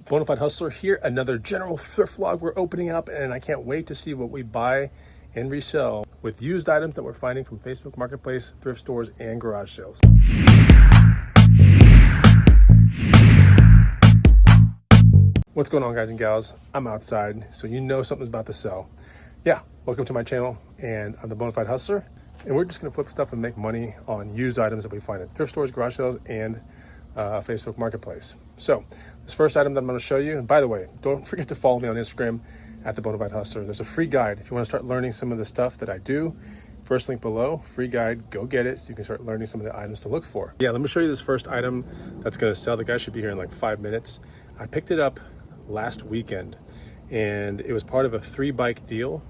Bonafide Hustler here, another general thrift vlog we're opening up, and I can't wait to see what we buy and resell with used items that we're finding from Facebook Marketplace, thrift stores, and garage sales. What's going on, guys and gals? I'm outside, so you know something's about to sell. Yeah, welcome to my channel, and I'm the Bonafide Hustler, and we're just gonna flip stuff and make money on used items that we find at thrift stores, garage sales, and Facebook Marketplace. So this first item that I'm going to show you, and by the way, don't forget to follow me on Instagram at the Bonafide Hustler. There's a free guide if you want to start learning some of the stuff that I do. First link below, free guide, go get it so you can start learning some of the items to look for. Yeah, let me show you this first item that's going to sell. The guy should be here in like 5 minutes. I picked it up last weekend and it was part of a 3-bike deal.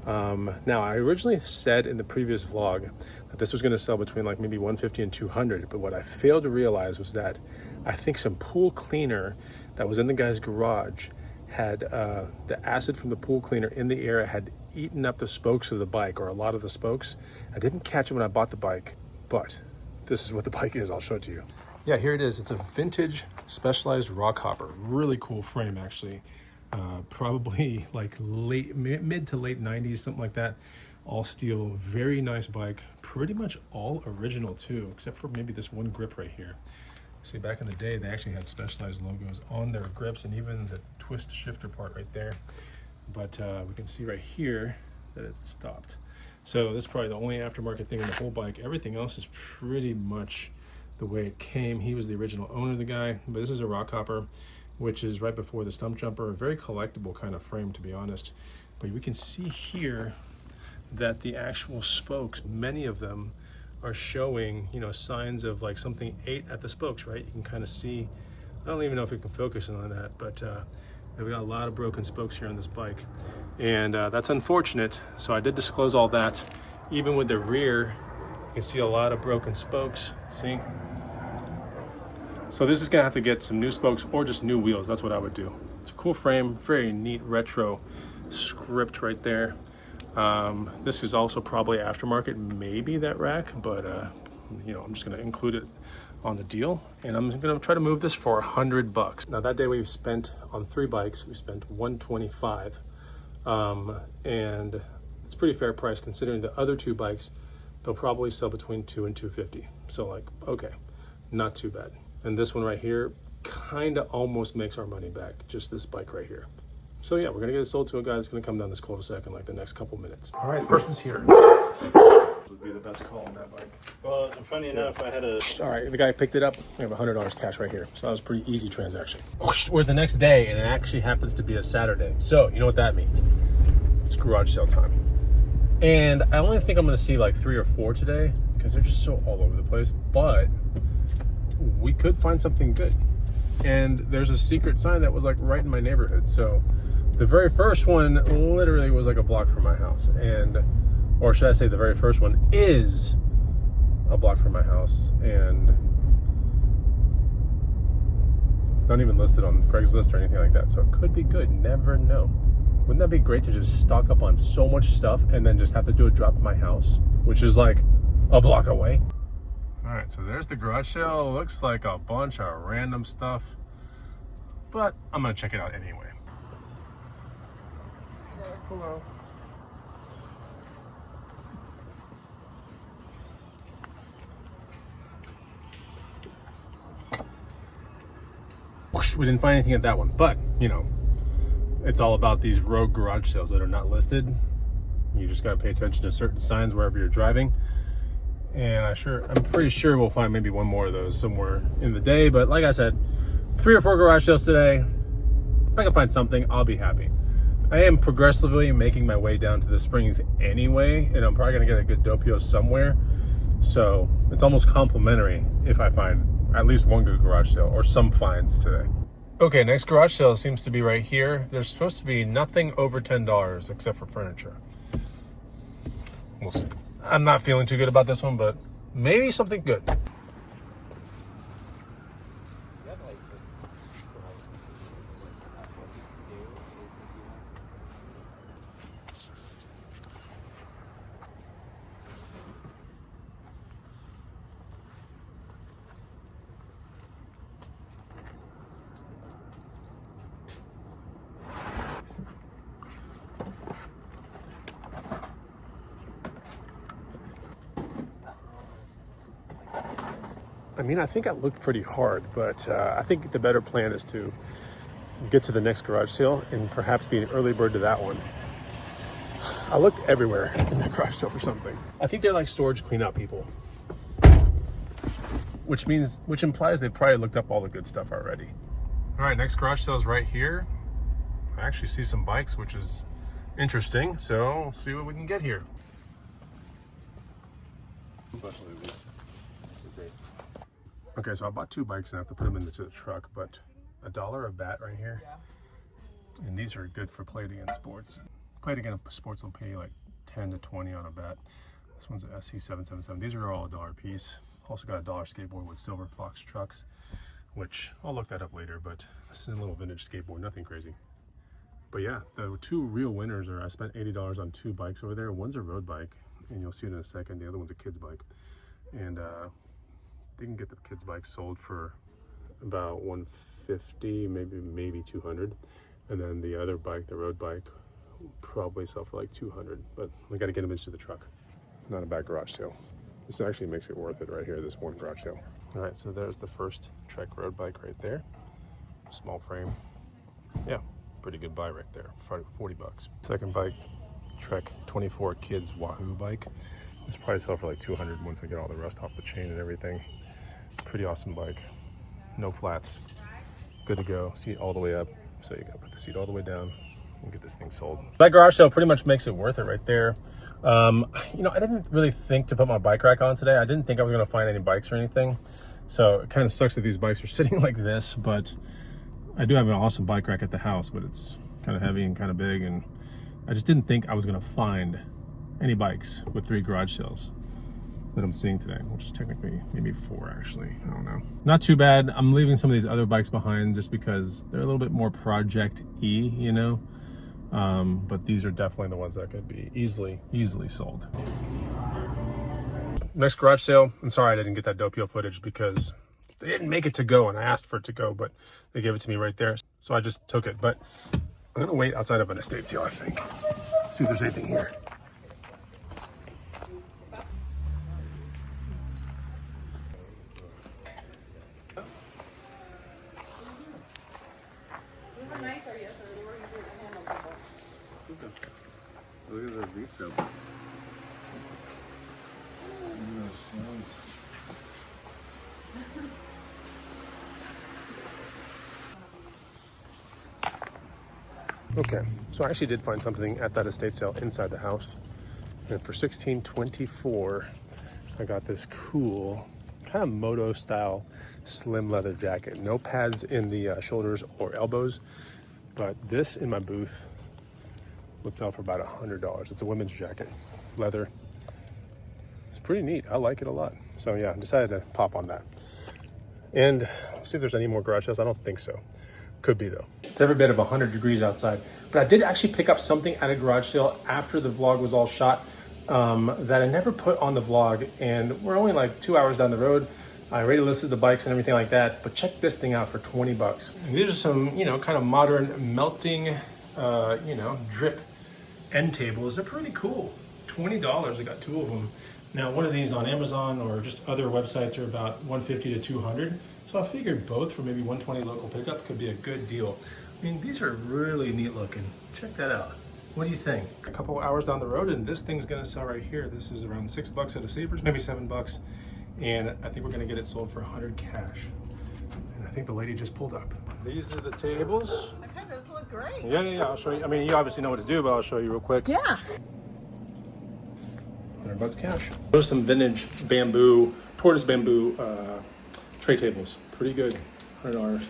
Now I originally said in the previous vlog that this was going to sell between like maybe 150 and 200, but what I failed to realize was that I think some pool cleaner that was in the guy's garage had the acid from the pool cleaner in the air had eaten up the spokes of the bike, or a lot of the spokes. I didn't catch it when I bought the bike, but this is what the bike is. I'll show it to you. Yeah, here it is. It's a vintage Specialized rock hopper. Really cool frame, actually. Probably like mid to late 90s, something like that. All steel, very nice bike, pretty much all original too, except for maybe this one grip right here. See, back in the day they actually had Specialized logos on their grips and even the twist shifter part right there, but we can see right here that it's stopped. So this is probably the only aftermarket thing in the whole bike. Everything else is pretty much the way it came. He was the original owner of the guy, but this is a rock hopper, which is right before the stump jumper. A very collectible kind of frame, to be honest. But we can see here that the actual spokes, many of them are showing, you know, signs of like something ate at the spokes, right? You can kind of see, I don't even know if we can focus on that, but we got a lot of broken spokes here on this bike. And that's unfortunate. So I did disclose all that. Even with the rear, you can see a lot of broken spokes, see? So this is gonna have to get some new spokes or just new wheels. That's what I would do. It's a cool frame, very neat retro script right there. This is also probably aftermarket, maybe that rack, but you know, I'm just gonna include it on the deal, and I'm gonna try to move this for $100. Now that day we spent on 3 bikes, we spent $125, and it's pretty fair price considering the other 2 bikes, they'll probably sell between $200 and $250. So like, okay, not too bad. And this one right here kind of almost makes our money back, just this bike right here. So yeah, we're gonna get it sold to a guy that's gonna come down this cul-de-sac in like the next couple minutes. All right, person's here. Would be the best call on that bike. Well, funny enough, I had a... All right, the guy picked it up. We have $100 cash right here. So that was a pretty easy transaction. We're the next day, and it actually happens to be a Saturday. So you know what that means. It's garage sale time. And I only think I'm gonna see like 3 or 4 today because they're just so all over the place. But we could find something good. And there's a secret sign that was like right in my neighborhood. So the very first one literally was like a block from my house. And, or should I say the very first one is a block from my house. And it's not even listed on Craigslist or anything like that. So it could be good, never know. Wouldn't that be great to just stock up on so much stuff and then just have to do a drop at my house, which is like a block away? All right, so there's the garage sale. Looks like a bunch of random stuff, but I'm gonna check it out anyway. Hello. We didn't find anything at that one, but you know, it's all about these rogue garage sales that are not listed. You just gotta pay attention to certain signs wherever you're driving. And I'm pretty sure we'll find maybe one more of those somewhere in the day. But like I said, 3 or 4 garage sales today. If I can find something, I'll be happy. I am progressively making my way down to the Springs anyway, and I'm probably gonna get a good doppio somewhere. So it's almost complimentary if I find at least one good garage sale or some finds today. Okay, next garage sale seems to be right here. There's supposed to be nothing over $10 except for furniture. We'll see. I'm not feeling too good about this one, but maybe something good. I mean, I think I looked pretty hard, but I think the better plan is to get to the next garage sale and perhaps be an early bird to that one. I looked everywhere in that garage sale for something. I think they're like storage cleanout people, which implies they probably looked up all the good stuff already. All right, next garage sale is right here. I actually see some bikes, which is interesting. So we'll see what we can get here. Especially these. Okay, so I bought 2 bikes and I have to put them into the truck, but $1 a bat right here. And these are good for plating in sports. Plating in sports will pay you like 10 to 20 on a bat. This one's an SC777. These are all $1 a piece. Also got a $1 skateboard with Silver Fox trucks, which I'll look that up later, but this is a little vintage skateboard, nothing crazy. But yeah, the 2 real winners are, I spent $80 on 2 bikes over there. One's a road bike, and you'll see it in a second. The other one's a kid's bike. And they can get the kids' bike sold for about $150, maybe $200, and then the other bike, the road bike, probably sell for like $200. But we got to get them into the truck. Not a bad garage sale. This actually makes it worth it right here. This one garage sale. All right, so there's the first Trek road bike right there. Small frame. Yeah, pretty good buy right there. $40. Second bike, Trek 24 Kids Wahoo bike. This will probably sell for like $200 once I get all the rust off the chain and everything. Pretty awesome bike. No flats. Good to go. Seat all the way up. So you gotta put the seat all the way down and get this thing sold. That garage sale pretty much makes it worth it right there. You know, I didn't really think to put my bike rack on today. I didn't think I was gonna find any bikes or anything. So it kind of sucks that these bikes are sitting like this, but I do have an awesome bike rack at the house, but it's kind of heavy and kind of big, and I just didn't think I was gonna find any bikes with 3 garage sales that I'm seeing today, which is technically maybe 4 actually. I don't know. Not too bad. I'm leaving some of these other bikes behind just because they're a little bit more project-y, you know. But these are definitely the ones that could be easily sold. Next garage sale, I'm sorry I didn't get that Doppio footage because they didn't make it to go, and I asked for it to go, but they gave it to me right there. So I just took it, but I'm gonna wait outside of an estate sale, I think. See if there's anything here. Look at the beef dub. Okay, so I actually did find something at that estate sale inside the house. And for $16.24, I got this cool kind of moto style slim leather jacket. No pads in the shoulders or elbows, but this in my booth would sell for about $100. It's a women's jacket, leather. It's pretty neat. I like it a lot. So yeah, I decided to pop on that. And see if there's any more garage sales. I don't think so. Could be though. It's every bit of 100 degrees outside. But I did actually pick up something at a garage sale after the vlog was all shot that I never put on the vlog. And we're only like 2 hours down the road. I already listed the bikes and everything like that. But check this thing out for 20 bucks. And these are some, you know, kind of modern melting, you know, drip end tables. They're pretty cool. $20. I got 2 of them. Now, one of these on Amazon or just other websites are about $150 to $200. So I figured both for maybe $120 local pickup could be a good deal. I mean, these are really neat looking. Check that out. What do you think? A couple hours down the road, and this thing's gonna sell right here. This is around $6 at a Savers, maybe $7. And I think we're gonna get it sold for $100 cash. And I think the lady just pulled up. These are the tables. Okay, those look great. Yeah, I'll show you. I mean, you obviously know what to do, but I'll show you real quick. Yeah. $100 cash. There's some vintage bamboo, tortoise bamboo tray tables. Pretty good, $100.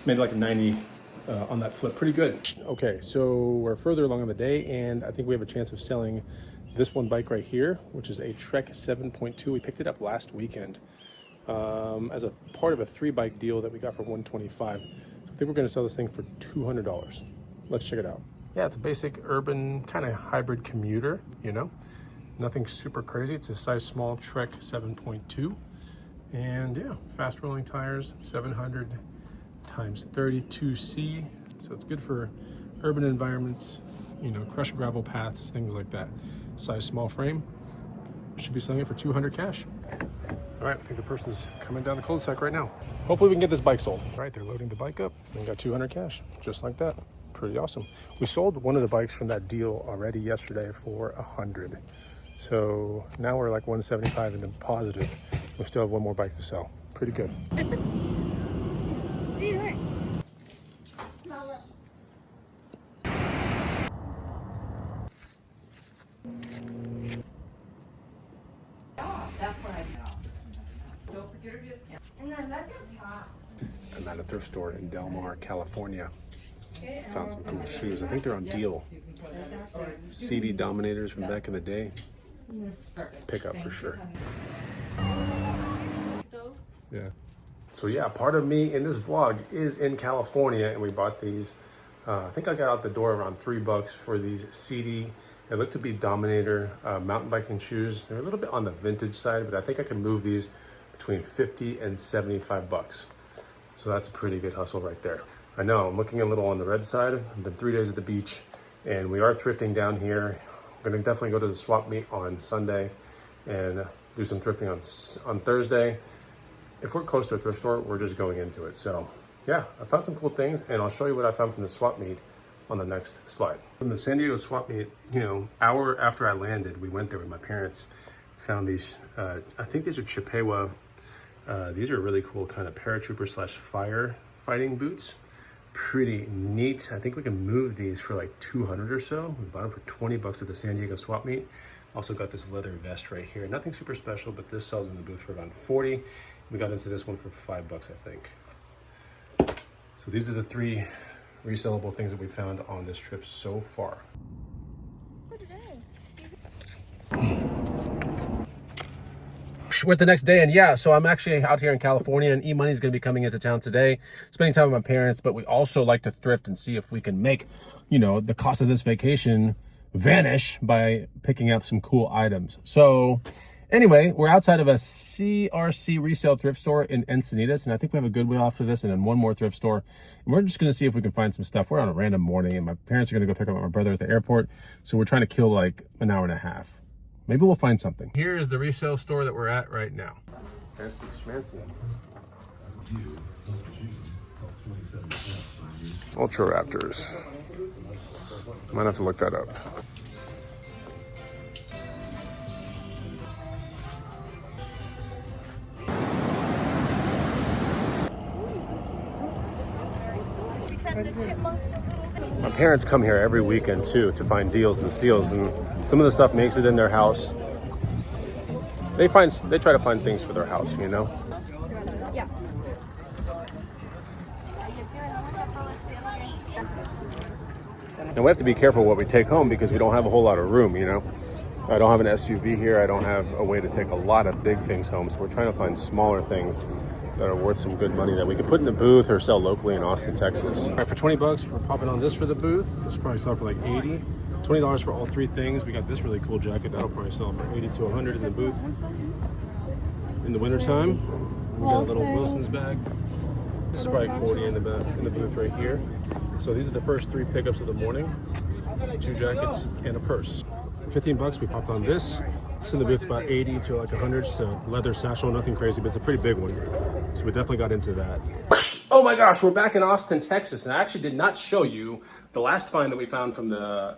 Made like a 90 on that flip, pretty good. Okay, so we're further along in the day, and I think we have a chance of selling this one bike right here, which is a Trek 7.2. We picked it up last weekend as a part of a 3-bike deal that we got for $125. So I think we're gonna sell this thing for $200. Let's check it out. Yeah, it's a basic urban kind of hybrid commuter, you know? Nothing super crazy. It's a size small Trek 7.2. And yeah, fast rolling tires, 700 times 32C. So it's good for urban environments, you know, crushed gravel paths, things like that. Size small frame. Should be selling it for $200 cash. All right, I think the person's coming down the cul-de-sac right now. Hopefully we can get this bike sold. All right, they're loading the bike up and got 200 cash, just like that. Pretty awesome. We sold one of the bikes from that deal already yesterday for 100. So now we're like 175 in the positive. We still have one more bike to sell. Pretty good. What are you doing? Don't forget your discount. And then that's a top. I'm at a thrift store in Del Mar, California. Found some cool shoes. I think they're on deal. CD Dominators from back in the day. Pick up for sure. Yeah. So yeah, part of me in this vlog is in California, and we bought these. I think I got out the door around $3 for these CD. They look to be Dominator mountain biking shoes. They're a little bit on the vintage side, but I think I can move these between 50 and 75 bucks. So that's a pretty good hustle right there. I know I'm looking a little on the red side. I've been 3 days at the beach, and we are thrifting down here. I'm gonna definitely go to the swap meet on Sunday and do some thrifting on Thursday. If we're close to a thrift store, we're just going into it. So yeah, I found some cool things, and I'll show you what I found from the swap meet on the next slide. From the San Diego swap meet, you know, hour after I landed, we went there with my parents, found these, I think these are Chippewa. These are really cool kind of paratrooper / fire fighting boots. Pretty neat. I think we can move these for like 200 or so. We bought them for 20 bucks at the San Diego swap meet. Also got this leather vest right here. Nothing super special, but this sells in the booth for around 40. We got into this one for 5 bucks, I think. So these are the 3 resellable things that we found on this trip so far. We're the next day, and yeah, so I'm actually out here in California, and E-Money's going to be coming into town today, spending time with my parents, but we also like to thrift and see if we can make, you know, the cost of this vacation vanish by picking up some cool items. So anyway, we're outside of a CRC resale thrift store in Encinitas, and I think we have a Goodwill after this, and then one more thrift store, and we're just going to see if we can find some stuff. We're on a random morning, and my parents are going to go pick up my brother at the airport, so we're trying to kill like an hour and a half. Maybe we'll find something. Here is the resale store that we're at right now. Fancy schmancy. Ultra Raptors. Might have to look that up. My parents come here every weekend too to find deals and steals, and some of the stuff makes it in their house. They try to find things for their house, you know? Yeah. And we have to be careful what we take home because we don't have a whole lot of room, you know? I don't have an SUV here. I don't have a way to take a lot of big things home. So we're trying to find smaller things that are worth some good money that we could put in the booth or sell locally in Austin, Texas. All right, for 20 bucks, we're popping on this for the booth. This will probably sell for like 80. $20 for all 3 things. We got this really cool jacket. That'll probably sell for 80 to 100 in the booth. In the wintertime, we got a little Wilson's bag. This is probably 40 in the booth right here. So these are the first 3 pickups of the morning. 2 jackets and a purse. For 15 bucks, we popped on this. It's in the booth about 80 to like 100. Just a leather satchel, nothing crazy, but it's a pretty big one. So we definitely got into that. Oh my gosh, we're back in Austin, Texas. And I actually did not show you the last find that we found from the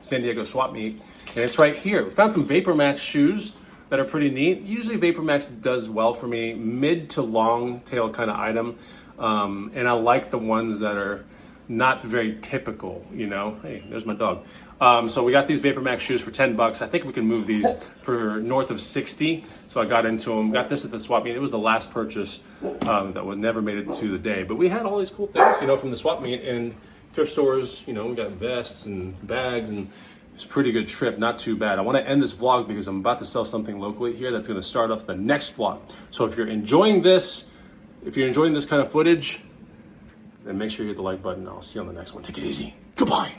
San Diego swap meet. And it's right here. We found some Vapor Max shoes that are pretty neat. Usually Vapor Max does well for me, mid to long tail kind of item. And I like the ones that are not very typical, you know. Hey, there's my dog. So we got these Vapor Max shoes for 10 bucks. I think we can move these for north of 60. So I got into them. Got this at the swap meet. It was the last purchase that would never made it to the day. But we had all these cool things, you know, from the swap meet and thrift stores. You know, we got vests and bags, and it's a pretty good trip. Not too bad. I want to end this vlog because I'm about to sell something locally here that's going to start off the next vlog. So if you're enjoying this, kind of footage, then make sure you hit the like button. I'll see you on the next one. Take it easy. Goodbye.